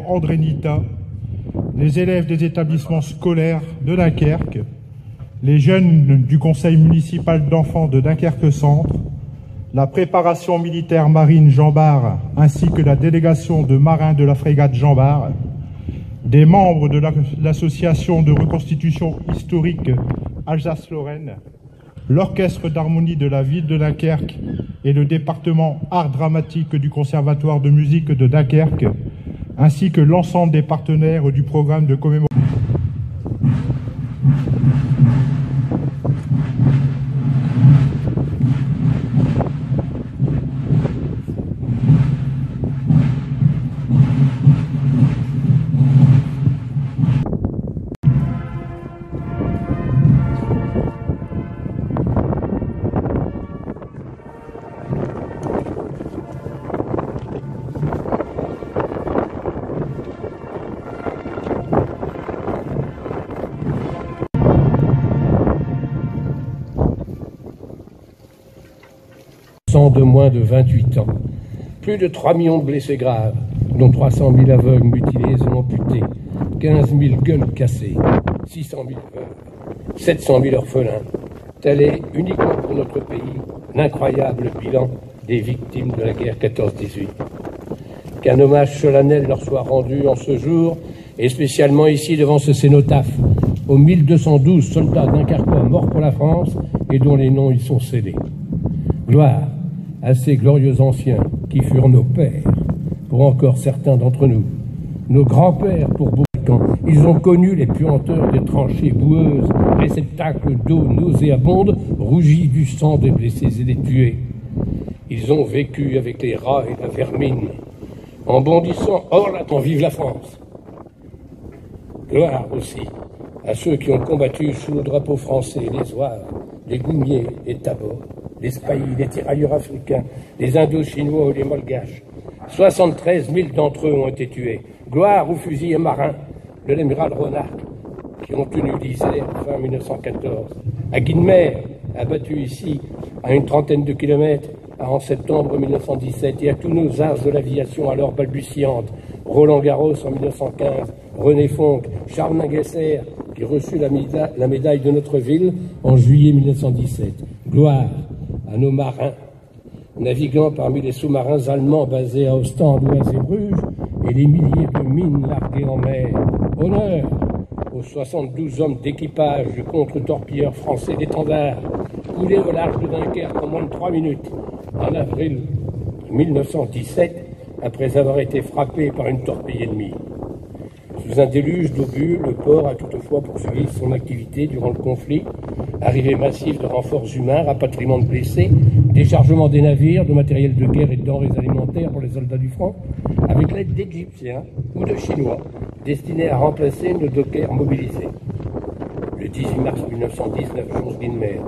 André Nita, les élèves des établissements scolaires de Dunkerque, les jeunes du conseil municipal d'enfants de Dunkerque-Centre, la préparation militaire marine Jean Bart ainsi que la délégation de marins de la frégate Jean Bart, des membres de l'association de reconstitution historique Alsace-Lorraine, l'orchestre d'harmonie de la ville de Dunkerque et le département art dramatique du conservatoire de musique de Dunkerque, ainsi que l'ensemble des partenaires du programme de commémoration. De moins de 28 ans. Plus de 3 millions de blessés graves, dont 300 000 aveugles mutilés et amputés, 15 000 gueules cassées, 600 000 veuves, 700 000 orphelins. Tel est, uniquement pour notre pays, l'incroyable bilan des victimes de la guerre 14-18. Qu'un hommage solennel leur soit rendu en ce jour, et spécialement ici devant ce cénotaphe, aux 1212 soldats dunkerquois morts pour la France et dont les noms y sont scellés. Gloire à ces glorieux anciens qui furent nos pères, pour encore certains d'entre nous, nos grands-pères pour beaucoup. Ils ont connu les puanteurs des tranchées boueuses, réceptacles d'eau nauséabonde, rougis du sang des blessés et des tués. Ils ont vécu avec les rats et la vermine, en bondissant hors la temps, vive la France. Gloire aussi à ceux qui ont combattu sous le drapeau français, les Zouaves, les Goumiers, les Tabors, les Spahis, les tirailleurs africains, les Indo-Chinois ou les Molgaches. 73 000 d'entre eux ont été tués. Gloire aux fusils et marins de l'amiral Ronarc, qui ont tenu l'Isère fin 1914. À Guinemer, abattu ici à une trentaine de kilomètres en septembre 1917, et à tous nos as de l'aviation alors balbutiante, Roland Garros en 1915, René Fonck, Charles Ninguesser, qui reçut la médaille de notre ville en juillet 1917. Gloire à nos marins, naviguant parmi les sous-marins allemands basés à Ostende ou à Zeebrugge, et les milliers de mines larguées en mer. Honneur aux 72 hommes d'équipage du contre-torpilleur français d'étendard, coulés au large de Dunkerque en moins de 3 minutes, en avril 1917, après avoir été frappé par une torpille ennemie. Sous un déluge d'obus, le port a toutefois poursuivi son activité durant le conflit. Arrivée massive de renforts humains, rapatriement de blessés, déchargement des navires, de matériel de guerre et de denrées alimentaires pour les soldats du front, avec l'aide d'Égyptiens ou de Chinois, destinés à remplacer nos dockers mobilisés. Le 18 mars 1919, Jules Guinemer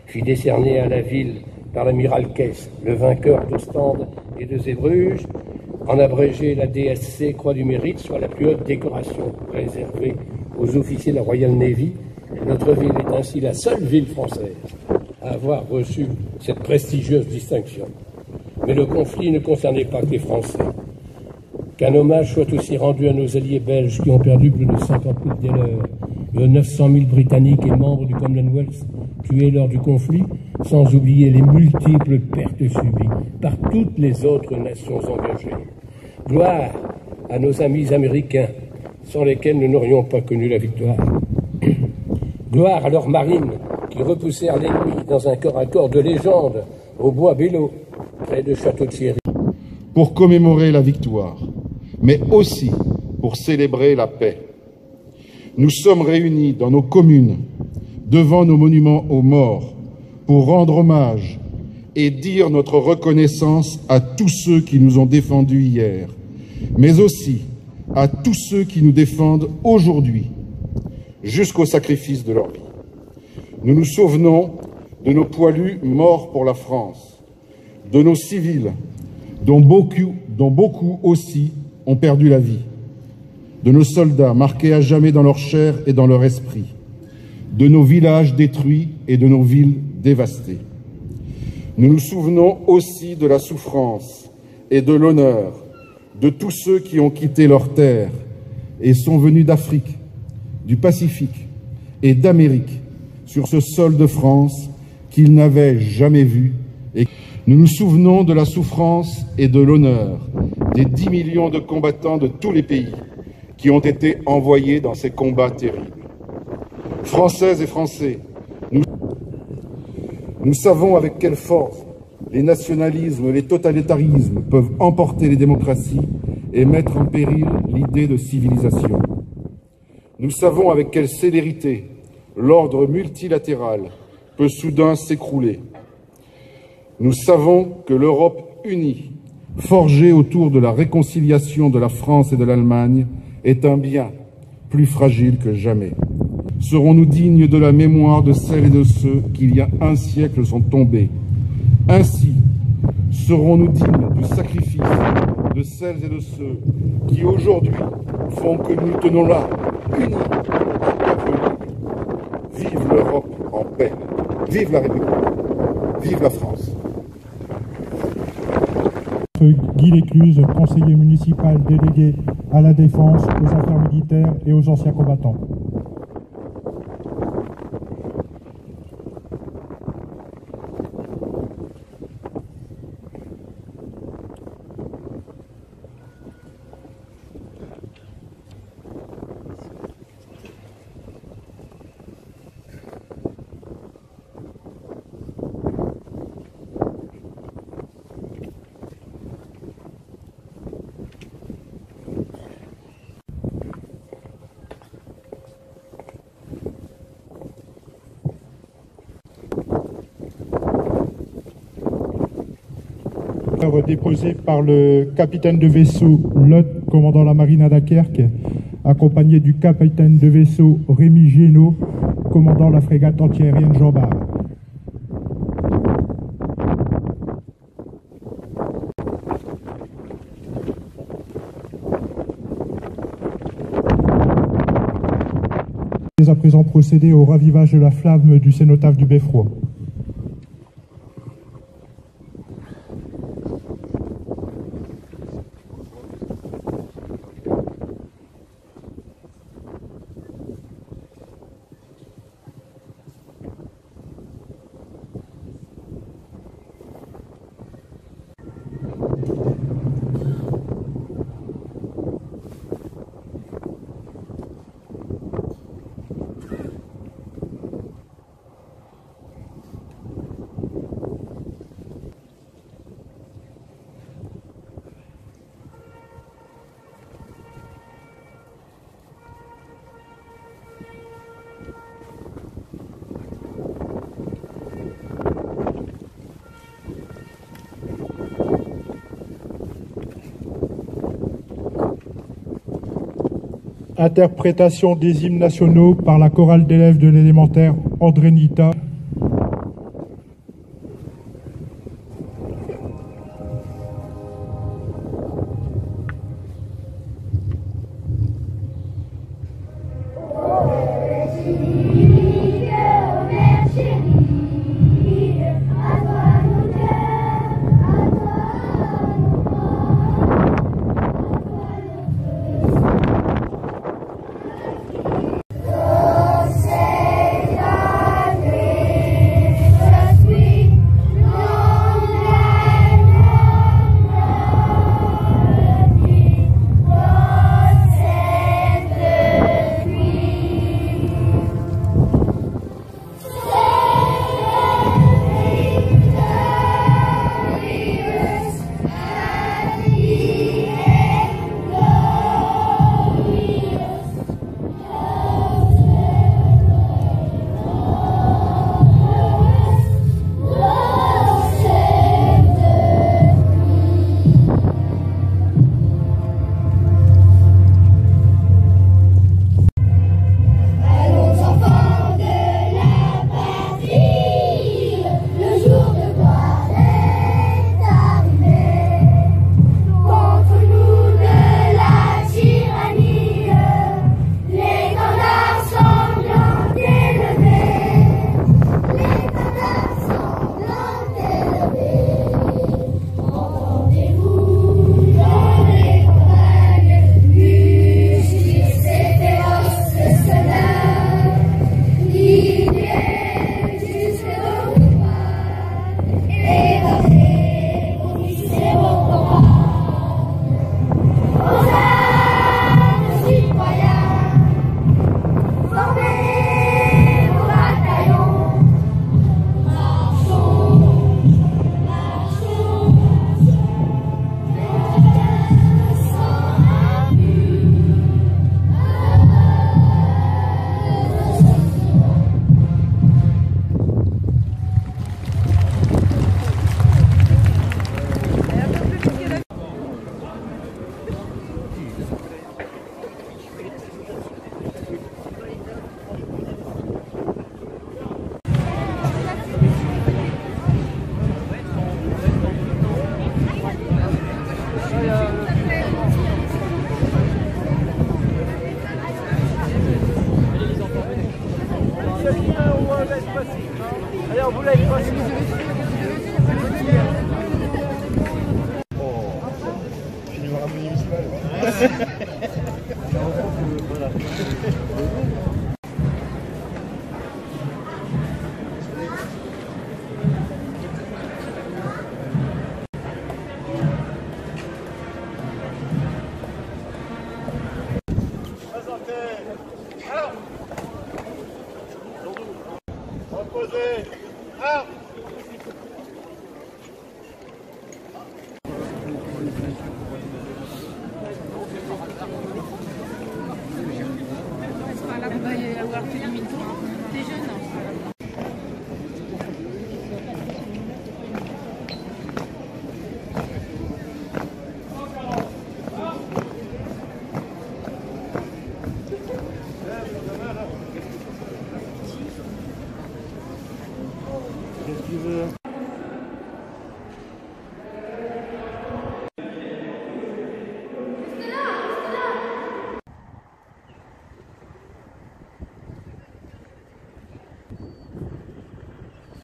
fit décerner à la ville par l'amiral Kess, le vainqueur d'Ostende et de Zeebrugge, en abrégé la DSC Croix du Mérite, soit la plus haute décoration réservée aux officiers de la Royal Navy. Notre ville est ainsi la seule ville française à avoir reçu cette prestigieuse distinction. Mais le conflit ne concernait pas que les Français. Qu'un hommage soit aussi rendu à nos alliés belges qui ont perdu plus de 50 000 des leurs, de 900 000 Britanniques et membres du Commonwealth tués lors du conflit, sans oublier les multiples pertes subies par toutes les autres nations engagées. Gloire à nos amis américains, sans lesquels nous n'aurions pas connu la victoire. Gloire à leurs marines qui repoussèrent l'ennemi dans un corps à corps de légende au bois Bello, près de Château-Thierry. Pour commémorer la victoire, mais aussi pour célébrer la paix. Nous sommes réunis dans nos communes, devant nos monuments aux morts, pour rendre hommage et dire notre reconnaissance à tous ceux qui nous ont défendus hier, mais aussi à tous ceux qui nous défendent aujourd'hui, jusqu'au sacrifice de leur vie. Nous nous souvenons de nos poilus morts pour la France, de nos civils, dont beaucoup aussi ont perdu la vie, de nos soldats marqués à jamais dans leur chair et dans leur esprit, de nos villages détruits et de nos villes dévastées. Nous nous souvenons aussi de la souffrance et de l'honneur de tous ceux qui ont quitté leur terre et sont venus d'Afrique, du Pacifique et d'Amérique sur ce sol de France qu'ils n'avaient jamais vu. Et nous nous souvenons de la souffrance et de l'honneur des 10 millions de combattants de tous les pays qui ont été envoyés dans ces combats terribles. Françaises et Français, nous savons avec quelle force les nationalismes et les totalitarismes peuvent emporter les démocraties et mettre en péril l'idée de civilisation. Nous savons avec quelle célérité l'ordre multilatéral peut soudain s'écrouler. Nous savons que l'Europe unie, forgée autour de la réconciliation de la France et de l'Allemagne, est un bien plus fragile que jamais. Serons-nous dignes de la mémoire de celles et de ceux qui, il y a un siècle, sont tombés? Ainsi, serons-nous dignes du sacrifice de celles et de ceux qui, aujourd'hui, font que nous tenons là, unis, un peuple libre. Vive l'Europe en paix. Vive la République. Vive la France. Guy Lécluse, conseiller municipal délégué à la Défense, aux affaires militaires et aux anciens combattants. Déposé par le capitaine de vaisseau Lot, commandant la marine à Dunkerque, accompagné du capitaine de vaisseau Rémi Génaud, commandant la frégate antiaérienne Jean Bart. À présent procéder au ravivage de la flamme du cénotaphe du Beffroi. Interprétation des hymnes nationaux par la chorale d'élèves de l'élémentaire André Nita. Allez, on vous laisse passer. Reposez. Là, on va y avoir que des militants. Des jeunes.